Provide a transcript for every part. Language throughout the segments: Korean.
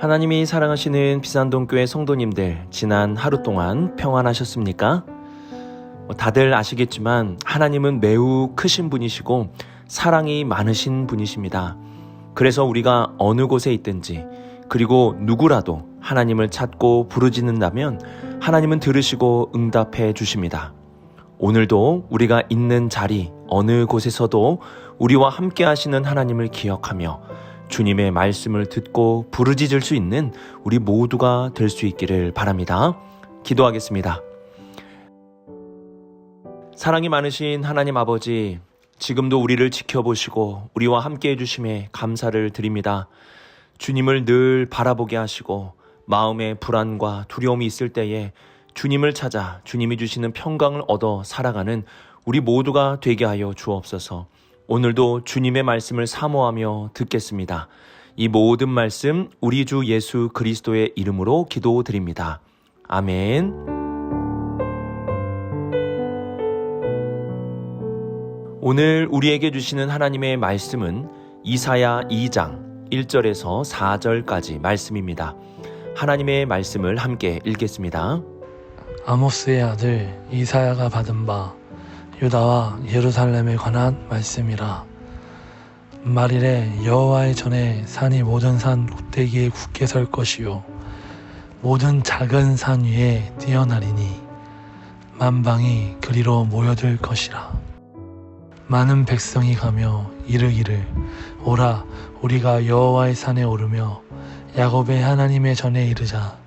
하나님이 사랑하시는 비산동교회 성도님들, 지난 하루 동안 평안하셨습니까? 다들 아시겠지만 하나님은 매우 크신 분이시고 사랑이 많으신 분이십니다. 그래서 우리가 어느 곳에 있든지, 그리고 누구라도 하나님을 찾고 부르짖는다면 하나님은 들으시고 응답해 주십니다. 오늘도 우리가 있는 자리 어느 곳에서도 우리와 함께 하시는 하나님을 기억하며 주님의 말씀을 듣고 부르짖을 수 있는 우리 모두가 될 수 있기를 바랍니다. 기도하겠습니다. 사랑이 많으신 하나님 아버지, 지금도 우리를 지켜보시고 우리와 함께 해주심에 감사를 드립니다. 주님을 늘 바라보게 하시고 마음에 불안과 두려움이 있을 때에 주님을 찾아 주님이 주시는 평강을 얻어 살아가는 우리 모두가 되게 하여 주옵소서. 오늘도 주님의 말씀을 사모하며 듣겠습니다. 이 모든 말씀 우리 주 예수 그리스도의 이름으로 기도드립니다. 아멘. 오늘 우리에게 주시는 하나님의 말씀은 이사야 2장 1절에서 4절까지 말씀입니다. 하나님의 말씀을 함께 읽겠습니다. 아모스의 아들 이사야가 받은 바 유다와 예루살렘에 관한 말씀이라. 말일에 여호와의 전에 산이 모든 산 꼭대기에 굳게 설 것이요 모든 작은 산 위에 뛰어나리니 만방이 그리로 모여들 것이라. 많은 백성이 가며 이르기를 오라, 우리가 여호와의 산에 오르며 야곱의 하나님의 전에 이르자.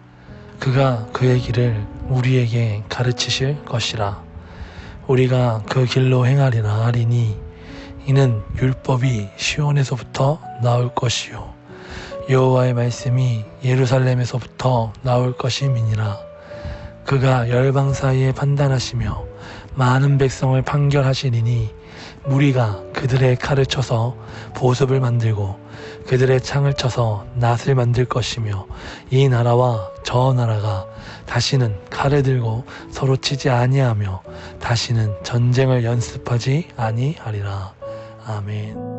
그가 그의 길을 우리에게 가르치실 것이라. 우리가 그 길로 행하리라 하리니 이는 율법이 시온에서부터 나올 것이요 여호와의 말씀이 예루살렘에서부터 나올 것임이니라. 그가 열방 사이에 판단하시며 많은 백성을 판결하시리니 무리가 그들의 칼을 쳐서 보습을 만들고 그들의 창을 쳐서 낫을 만들 것이며 이 나라와 저 나라가 다시는 칼을 들고 서로 치지 아니하며 다시는 전쟁을 연습하지 아니하리라. 아멘.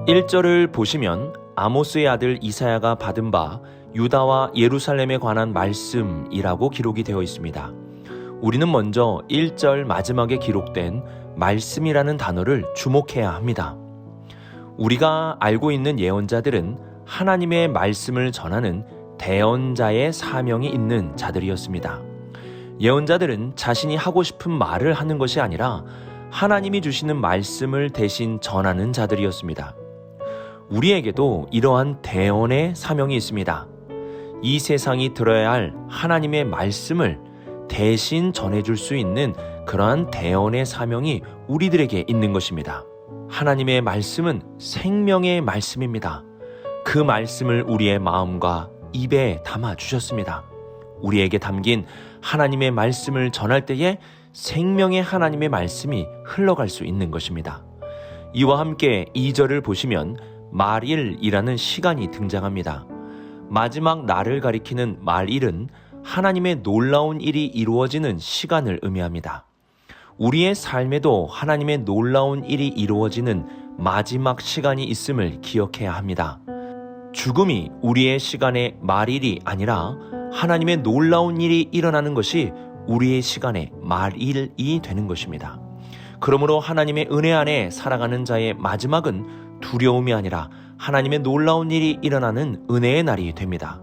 (1절을) 보시면 아모스의 아들 이사야가 받은 바 유다와 예루살렘에 관한 말씀이라고 기록이 되어 있습니다. 우리는 먼저 1절 마지막에 기록된 말씀이라는 단어를 주목해야 합니다. 우리가 알고 있는 예언자들은 하나님의 말씀을 전하는 대언자의 사명이 있는 자들이었습니다. 예언자들은 자신이 하고 싶은 말을 하는 것이 아니라 하나님이 주시는 말씀을 대신 전하는 자들이었습니다. 우리에게도 이러한 대언의 사명이 있습니다. 이 세상이 들어야 할 하나님의 말씀을 대신 전해줄 수 있는 그러한 대언의 사명이 우리들에게 있는 것입니다. 하나님의 말씀은 생명의 말씀입니다. 그 말씀을 우리의 마음과 입에 담아 주셨습니다. 우리에게 담긴 하나님의 말씀을 전할 때에 생명의 하나님의 말씀이 흘러갈 수 있는 것입니다. 이와 함께 2절을 보시면 말일이라는 시간이 등장합니다. 마지막 날을 가리키는 말일은 하나님의 놀라운 일이 이루어지는 시간을 의미합니다. 우리의 삶에도 하나님의 놀라운 일이 이루어지는 마지막 시간이 있음을 기억해야 합니다. 죽음이 우리의 시간의 말일이 아니라 하나님의 놀라운 일이 일어나는 것이 우리의 시간의 말일이 되는 것입니다. 그러므로 하나님의 은혜 안에 살아가는 자의 마지막은 두려움이 아니라 하나님의 놀라운 일이 일어나는 은혜의 날이 됩니다.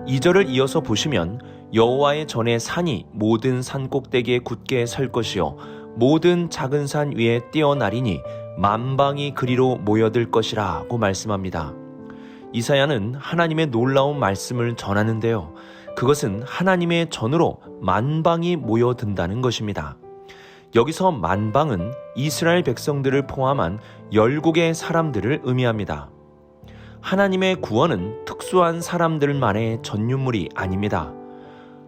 2절을 이어서 보시면 여호와의 전에 산이 모든 산 꼭대기에 굳게 설 것이요 모든 작은 산 위에 뛰어나리니 만방이 그리로 모여들 것이라고 말씀합니다. 이사야는 하나님의 놀라운 말씀을 전하는데요, 그것은 하나님의 전으로 만방이 모여든다는 것입니다. 여기서 만방은 이스라엘 백성들을 포함한 열국의 사람들을 의미합니다. 하나님의 구원은 특수한 사람들만의 전유물이 아닙니다.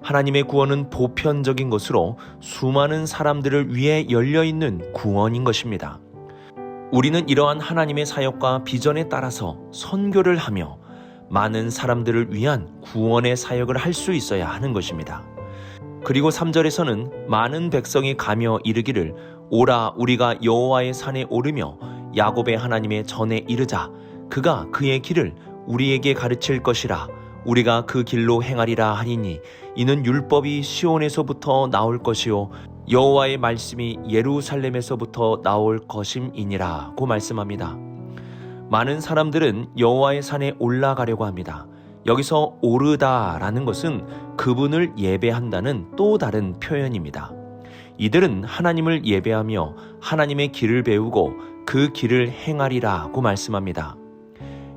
하나님의 구원은 보편적인 것으로 수많은 사람들을 위해 열려있는 구원인 것입니다. 우리는 이러한 하나님의 사역과 비전에 따라서 선교를 하며 많은 사람들을 위한 구원의 사역을 할 수 있어야 하는 것입니다. 그리고 3절에서는 많은 백성이 가며 이르기를 오라 우리가 여호와의 산에 오르며 야곱의 하나님의 전에 이르자 그가 그의 길을 우리에게 가르칠 것이라 우리가 그 길로 행하리라 하니니 이는 율법이 시온에서부터 나올 것이요 여호와의 말씀이 예루살렘에서부터 나올 것임이니라고 말씀합니다. 많은 사람들은 여호와의 산에 올라가려고 합니다. 여기서 오르다라는 것은 그분을 예배한다는 또 다른 표현입니다. 이들은 하나님을 예배하며 하나님의 길을 배우고 그 길을 행하리라고 말씀합니다.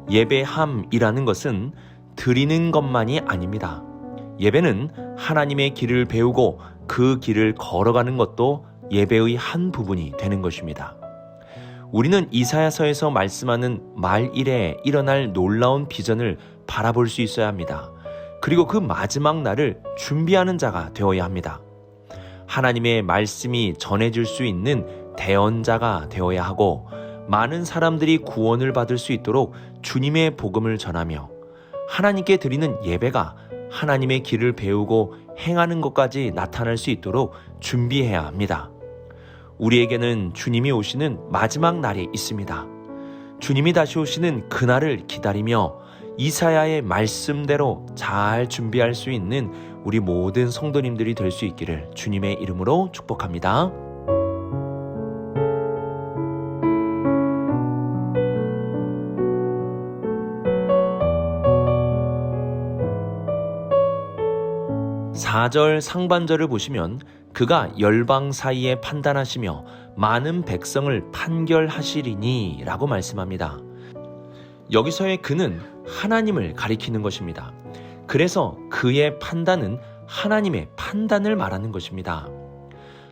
예배함이라는 것은 드리는 것만이 아닙니다. 예배는 하나님의 길을 배우고 그 길을 걸어가는 것도 예배의 한 부분이 되는 것입니다. 우리는 이사야서에서 말씀하는 말일에 일어날 놀라운 비전을 바라볼 수 있어야 합니다. 그리고 그 마지막 날을 준비하는 자가 되어야 합니다. 하나님의 말씀이 전해질 수 있는 대언자가 되어야 하고 많은 사람들이 구원을 받을 수 있도록 주님의 복음을 전하며 하나님께 드리는 예배가 하나님의 길을 배우고 행하는 것까지 나타날 수 있도록 준비해야 합니다. 우리에게는 주님이 오시는 마지막 날이 있습니다. 주님이 다시 오시는 그날을 기다리며 이사야의 말씀대로 잘 준비할 수 있는 우리 모든 성도님들이 될 수 있기를 주님의 이름으로 축복합니다. (4절) 상반절을 보시면 그가 열방 사이에 판단하시며 많은 백성을 판결하시리니 라고 말씀합니다. 여기서의 그는 하나님을 가리키는 것입니다. 그래서 그의 판단은 하나님의 판단을 말하는 것입니다.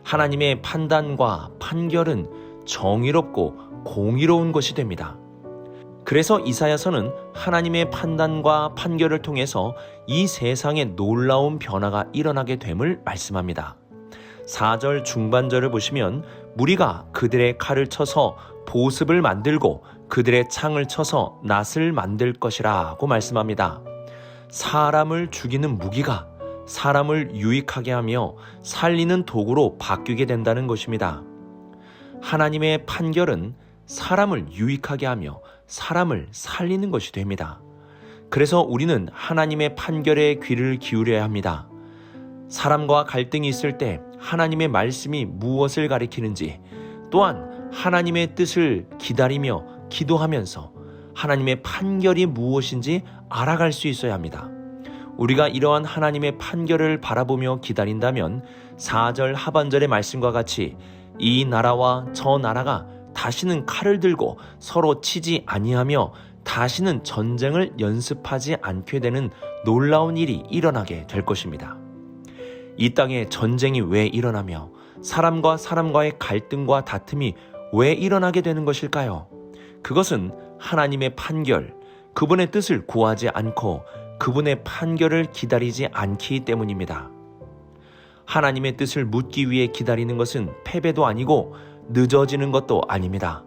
하나님의 판단과 판결은 정의롭고 공의로운 것이 됩니다. 그래서 이사야서는 하나님의 판단과 판결을 통해서 이 세상에 놀라운 변화가 일어나게 됨을 말씀합니다. 4절 중반절을 보시면 무리가 그들의 칼을 쳐서 보습을 만들고 그들의 창을 쳐서 낫을 만들 것이라고 말씀합니다. 사람을 죽이는 무기가 사람을 유익하게 하며 살리는 도구로 바뀌게 된다는 것입니다. 하나님의 판결은 사람을 유익하게 하며 사람을 살리는 것이 됩니다. 그래서 우리는 하나님의 판결에 귀를 기울여야 합니다. 사람과 갈등이 있을 때 하나님의 말씀이 무엇을 가리키는지 또한 하나님의 뜻을 기다리며 기도하면서 하나님의 판결이 무엇인지 알아갈 수 있어야 합니다. 우리가 이러한 하나님의 판결을 바라보며 기다린다면 4절 하반절의 말씀과 같이 이 나라와 저 나라가 다시는 칼을 들고 서로 치지 아니하며 다시는 전쟁을 연습하지 않게 되는 놀라운 일이 일어나게 될 것입니다. 이 땅에 전쟁이 왜 일어나며 사람과 사람과의 갈등과 다툼이 왜 일어나게 되는 것일까요? 그것은 하나님의 판결, 그분의 뜻을 구하지 않고 그분의 판결을 기다리지 않기 때문입니다. 하나님의 뜻을 묻기 위해 기다리는 것은 패배도 아니고 늦어지는 것도 아닙니다.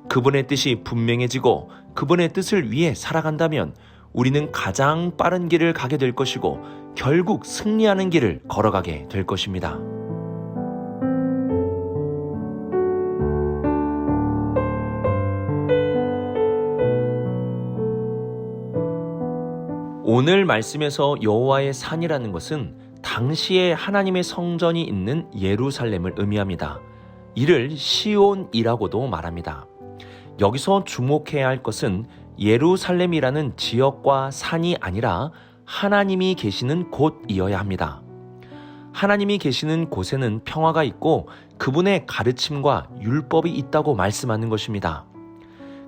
그분의 뜻이 분명해지고 그분의 뜻을 위해 살아간다면 우리는 가장 빠른 길을 가게 될 것이고 결국 승리하는 길을 걸어가게 될 것입니다. 오늘 말씀에서 여호와의 산이라는 것은 당시에 하나님의 성전이 있는 예루살렘을 의미합니다. 이를 시온이라고도 말합니다. 여기서 주목해야 할 것은 예루살렘이라는 지역과 산이 아니라 하나님이 계시는 곳이어야 합니다. 하나님이 계시는 곳에는 평화가 있고 그분의 가르침과 율법이 있다고 말씀하는 것입니다.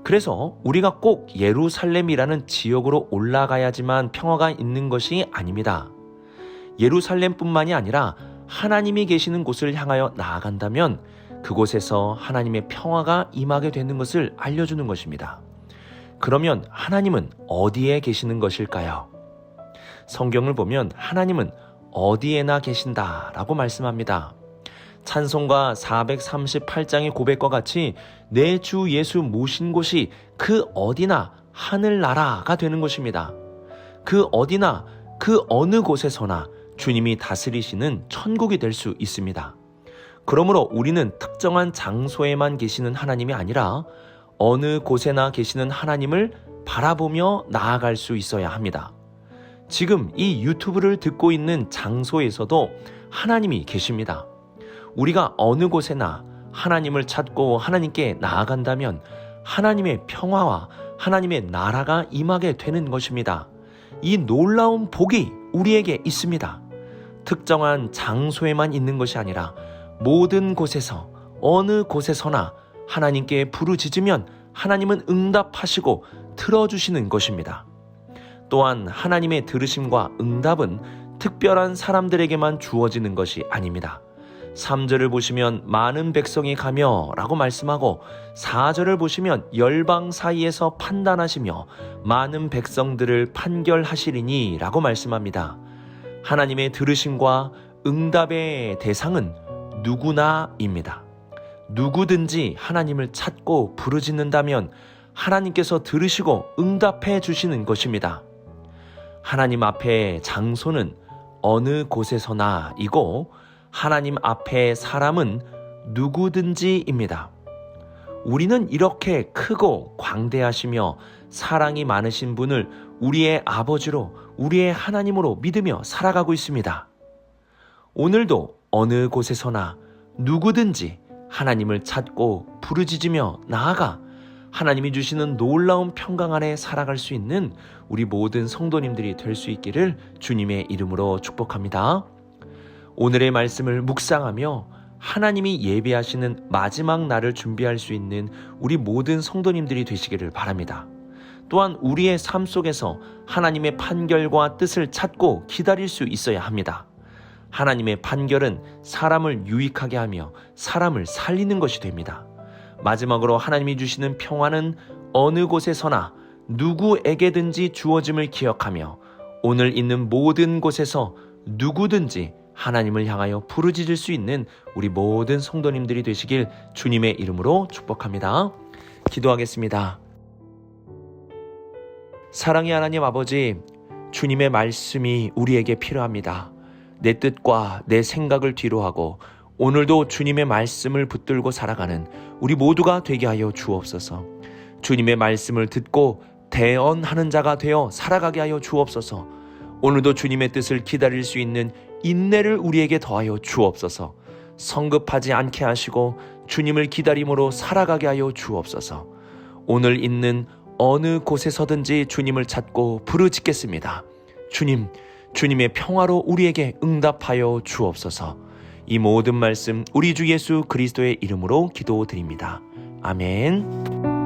그래서 우리가 꼭 예루살렘이라는 지역으로 올라가야지만 평화가 있는 것이 아닙니다. 예루살렘뿐만이 아니라 하나님이 계시는 곳을 향하여 나아간다면 그곳에서 하나님의 평화가 임하게 되는 것을 알려주는 것입니다. 그러면 하나님은 어디에 계시는 것일까요? 성경을 보면 하나님은 어디에나 계신다라고 말씀합니다. 찬송가 438장의 고백과 같이 내 주 예수 모신 곳이 그 어디나 하늘나라가 되는 것입니다. 그 어디나 그 어느 곳에서나 주님이 다스리시는 천국이 될 수 있습니다. 그러므로 우리는 특정한 장소에만 계시는 하나님이 아니라 어느 곳에나 계시는 하나님을 바라보며 나아갈 수 있어야 합니다. 지금 이 유튜브를 듣고 있는 장소에서도 하나님이 계십니다. 우리가 어느 곳에나 하나님을 찾고 하나님께 나아간다면 하나님의 평화와 하나님의 나라가 임하게 되는 것입니다. 이 놀라운 복이 우리에게 있습니다. 특정한 장소에만 있는 것이 아니라 모든 곳에서 어느 곳에서나 하나님께 부르짖으면 하나님은 응답하시고 들어주시는 것입니다. 또한 하나님의 들으심과 응답은 특별한 사람들에게만 주어지는 것이 아닙니다. 3절을 보시면 많은 백성이 가며 라고 말씀하고 4절을 보시면 열방 사이에서 판단하시며 많은 백성들을 판결하시리니 라고 말씀합니다. 하나님의 들으심과 응답의 대상은 누구나입니다. 누구든지 하나님을 찾고 부르짖는다면 하나님께서 들으시고 응답해 주시는 것입니다. 하나님 앞에 장소는 어느 곳에서나이고 하나님 앞에 사람은 누구든지입니다. 우리는 이렇게 크고 광대하시며 사랑이 많으신 분을 우리의 아버지로 우리의 하나님으로 믿으며 살아가고 있습니다. 오늘도 어느 곳에서나 누구든지 하나님을 찾고 부르짖으며 나아가 하나님이 주시는 놀라운 평강 안에 살아갈 수 있는 우리 모든 성도님들이 될 수 있기를 주님의 이름으로 축복합니다. 오늘의 말씀을 묵상하며 하나님이 예비하시는 마지막 날을 준비할 수 있는 우리 모든 성도님들이 되시기를 바랍니다. 또한 우리의 삶 속에서 하나님의 판결과 뜻을 찾고 기다릴 수 있어야 합니다. 하나님의 판결은 사람을 유익하게 하며 사람을 살리는 것이 됩니다. 마지막으로 하나님이 주시는 평화는 어느 곳에서나 누구에게든지 주어짐을 기억하며 오늘 있는 모든 곳에서 누구든지 하나님을 향하여 부르짖을 수 있는 우리 모든 성도님들이 되시길 주님의 이름으로 축복합니다. 기도하겠습니다. 사랑의 하나님 아버지, 주님의 말씀이 우리에게 필요합니다. 내 뜻과 내 생각을 뒤로하고 오늘도 주님의 말씀을 붙들고 살아가는 우리 모두가 되게 하여 주옵소서. 주님의 말씀을 듣고 대언하는 자가 되어 살아가게 하여 주옵소서. 오늘도 주님의 뜻을 기다릴 수 있는 인내를 우리에게 더하여 주옵소서. 성급하지 않게 하시고 주님을 기다림으로 살아가게 하여 주옵소서. 오늘 있는 어느 곳에서든지 주님을 찾고 부르짖겠습니다. 주님, 주님의 평화로 우리에게 응답하여 주옵소서. 이 모든 말씀 우리 주 예수 그리스도의 이름으로 기도드립니다. 아멘.